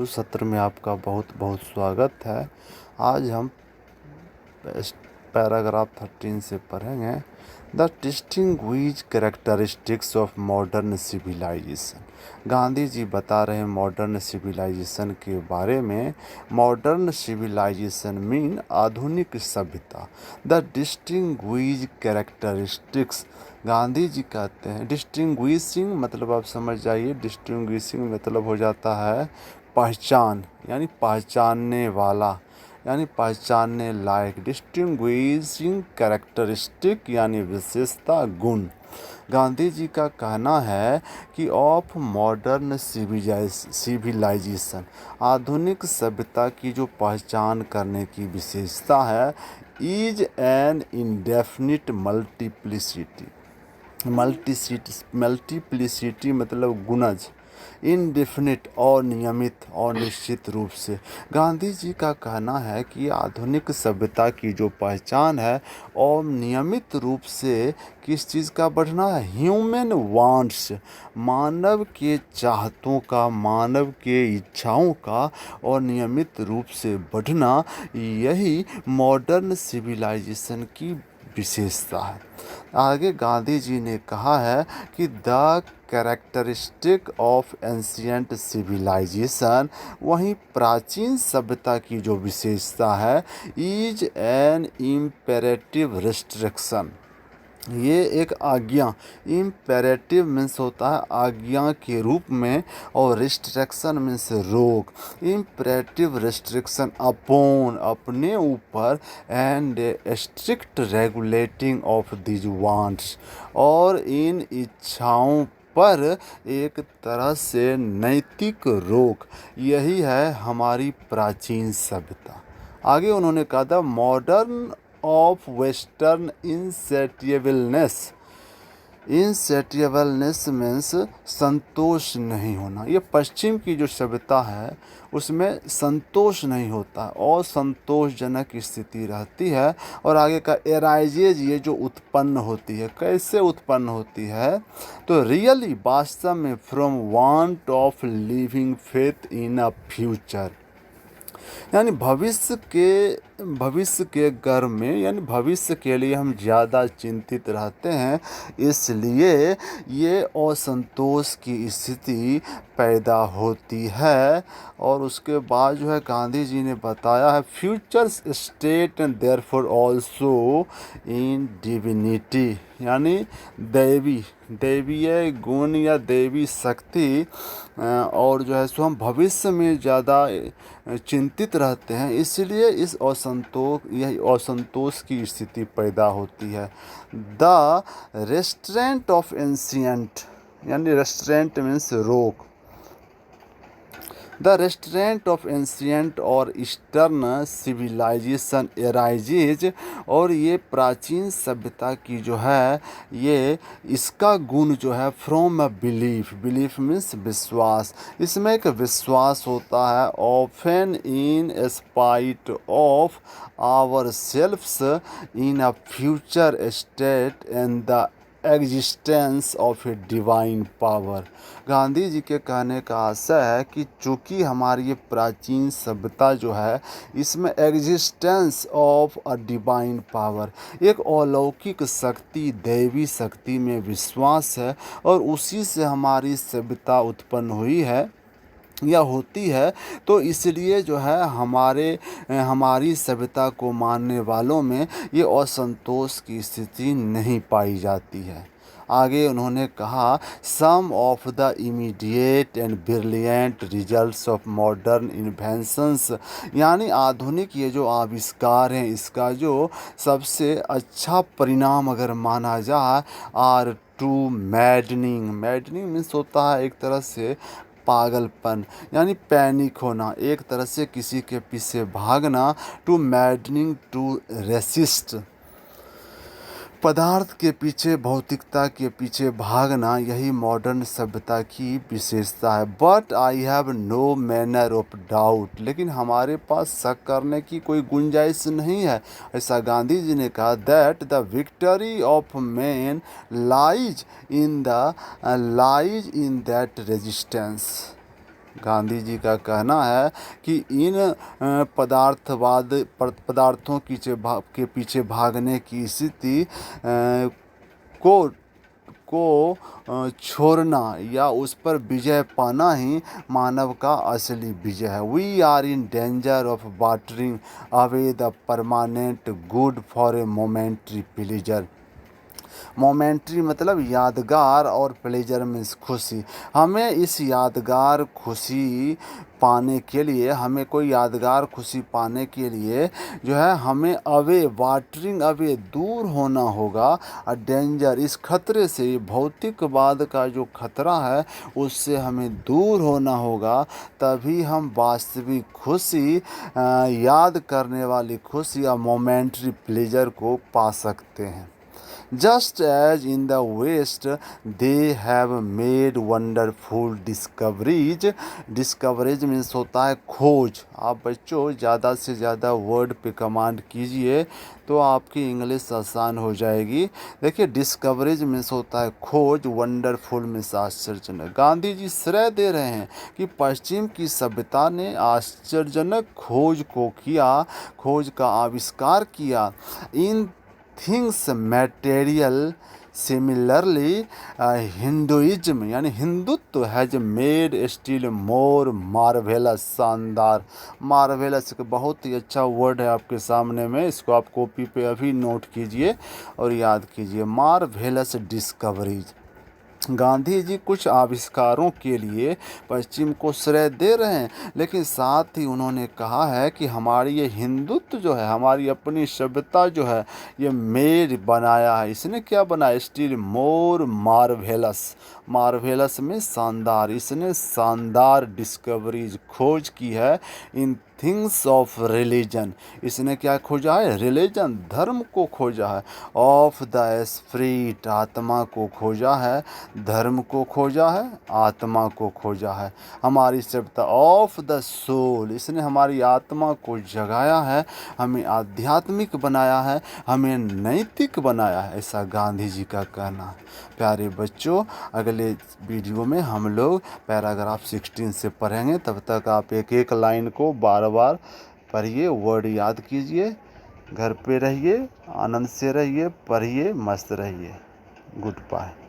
उस सत्र में आपका बहुत बहुत स्वागत है। आज हम पैराग्राफ 13 से पढ़ेंगे the distinguish characteristics of modern civilization. Gandhi ji बता रहे हैं मॉडर्न सिविलाइजेशन के बारे में। मॉडर्न सिविलाइजेशन मीन आधुनिक सभ्यता। The distinguish characteristics, Gandhi ji कहते हैं डिस्टिंग्विशिंग मतलब आप समझ जाइए, डिस्टिंग्विशिंग मतलब हो जाता है पहचान, यानी पहचानने वाला, यानी पहचानने लायक। डिस्टिंग्विशिंग कैरेक्टरिस्टिक यानी विशेषता गुण। गांधी जी का कहना है कि ऑफ मॉडर्न सिविलाइजेशन, आधुनिक सभ्यता की जो पहचान करने की विशेषता है, is an indefinite multiplicity. Multiplicity मतलब गुणज, इनडिफिनिट और नियमित और निश्चित रूप से। गांधी जी का कहना है कि आधुनिक सभ्यता की जो पहचान है और नियमित रूप से किस चीज़ का बढ़ना है, ह्यूमन वांट्स, मानव के चाहतों का, मानव के इच्छाओं का और नियमित रूप से बढ़ना, यही मॉडर्न सिविलाइजेशन की विशेषता है। आगे गांधी जी ने कहा है कि the characteristic of ancient civilisation, वहीं प्राचीन सभ्यता की जो विशेषता है, इज एन इम्पेरेटिव रिस्ट्रिक्शन, ये एक आज्ञा। इम्पेरेटिव मीन्स होता है आज्ञा के रूप में, और रिस्ट्रिक्शन मीन्स रोक। इम्पेरेटिव रिस्ट्रिक्शन अपॉन अपने ऊपर, and strict regulating of these wants, और इन इच्छाओं पर एक तरह से नैतिक रोक, यही है हमारी प्राचीन सभ्यता। आगे उन्होंने कहा था मॉडर्न ऑफ वेस्टर्न इंसैटिएबलनेस। इंसैटिएबलनेस मीन्स संतोष नहीं होना। ये पश्चिम की जो सभ्यता है उसमें संतोष नहीं होता और संतोषजनक स्थिति रहती है। और आगे का एराइजेज, ये जो उत्पन्न होती है, कैसे उत्पन्न होती है, तो रियली वास्तव में from want of living faith in a future, यानी भविष्य के गर्भ में, यानी भविष्य के लिए हम ज़्यादा चिंतित रहते हैं, इसलिए ये असंतोष की स्थिति पैदा होती है। और उसके बाद जो है गांधी जी ने बताया है future state and therefore also in divinity, यानी दैवीय गुण या दैवी शक्ति, और जो है सो हम भविष्य में ज़्यादा चिंतित रहते हैं, इसलिए इस असंतोष की स्थिति पैदा होती है। द रेस्ट्रेंट ऑफ एंशियंट, यानी रेस्ट्रेंट मीन्स रोक। द रेस्ट्रेंट ऑफ एंशियंट और ईस्टर्न सिविलाइजेशन एराइजेज, और ये प्राचीन सभ्यता की जो है, ये इसका गुण जो है from a belief, belief means विश्वास, इसमें एक विश्वास होता है, often in spite of our selves in a future state and the existence of a divine power. Gandhi ji के कहने का आशय है कि चूँकि हमारी ये प्राचीन सभ्यता जो है, इसमें existence of a divine power, एक अलौकिक शक्ति, दैवी शक्ति में विश्वास है, और उसी से हमारी सभ्यता उत्पन्न हुई है या होती है। तो इसलिए जो है हमारी सभ्यता को मानने वालों में ये असंतोष की स्थिति नहीं पाई जाती है। आगे उन्होंने कहा some of the immediate and brilliant results of modern inventions, यानी आधुनिक ये जो आविष्कार हैं, इसका जो सबसे अच्छा परिणाम अगर माना जाए, are too maddening. Maddening means होता है एक तरह से पागलपन, यानी पैनिक होना, एक तरह से किसी के पीछे भागना। टू मैडनिंग, टू रेसिस्ट, पदार्थ के पीछे, भौतिकता के पीछे भागना, यही मॉडर्न सभ्यता की विशेषता है। But I have no manner of doubt, लेकिन हमारे पास शक करने की कोई गुंजाइश नहीं है, ऐसा गांधी जी ने कहा। That the victory of man lies in that resistance, Gandhi ji का कहना है कि इन पदार्थों के पीछे भागने की स्थिति को छोड़ना या उस पर विजय पाना ही मानव का असली विजय है। We are in danger of watering away the permanent good for a momentary pleasure. Momentary मतलब यादगार और प्लेजर मीन्स खुशी। हमें इस यादगार खुशी पाने के लिए, हमें कोई यादगार खुशी पाने के लिए जो है हमें अवे, वाटरिंग अवे, दूर होना होगा। डेंजर, इस खतरे से, ये भौतिकवाद का जो खतरा है उससे हमें दूर होना होगा। तभी हम वास्तविक खुशी, याद करने वाली खुशी या मोमेंट्री प्लेजर को पा सकते हैं। Just as in the West they have made wonderful discoveries। Discoveries means होता है खोज। आप बच्चों ज़्यादा से ज़्यादा वर्ड पे कमांड कीजिए तो आपकी इंग्लिश आसान हो जाएगी। देखिए, डिस्कवरीज मीन्स होता है खोज, वंडरफुल मीन्स आश्चर्यजनक। गांधी जी श्रेय दे रहे हैं कि पश्चिम की सभ्यता ने आश्चर्यजनक खोज का आविष्कार किया। In things material similarly Hinduism यानी Hindutva has made still more marvellous, शानदार। मार्वेलस एक बहुत ही अच्छा वर्ड है आपके सामने में, इसको आप कॉपी पे अभी नोट कीजिए और याद कीजिए। Marvellous discoveries. गांधी जी कुछ आविष्कारों के लिए पश्चिम को श्रेय दे रहे हैं, लेकिन साथ ही उन्होंने कहा है कि हमारी ये हिंदुत्व जो है, हमारी अपनी सभ्यता जो है, ये मेड बनाया है। इसने क्या बनाया? Still more marvellous. मार्वेलस में शानदार। इसने शानदार डिस्कवरीज, खोज की है। इन थिंग्स ऑफ रिलीजन, इसने क्या खोजा है? रिलीजन, धर्म को खोजा है। ऑफ द स्पिरिट, आत्मा को खोजा है। धर्म को खोजा है, आत्मा को खोजा है। हमारी सभ्यता ऑफ द सोल, इसने हमारी आत्मा को जगाया है, हमें आध्यात्मिक बनाया है, हमें नैतिक बनाया है, ऐसा गांधी जी का कहना है। प्यारे बच्चों, अगले वीडियो में हम लोग पैराग्राफ 16 से पढ़ेंगे। तब तक आप एक एक लाइन को बार बार पढ़िए, वर्ड याद कीजिए, घर पे रहिए, आनंद से रहिए, पढ़िए, मस्त रहिए। Good bye.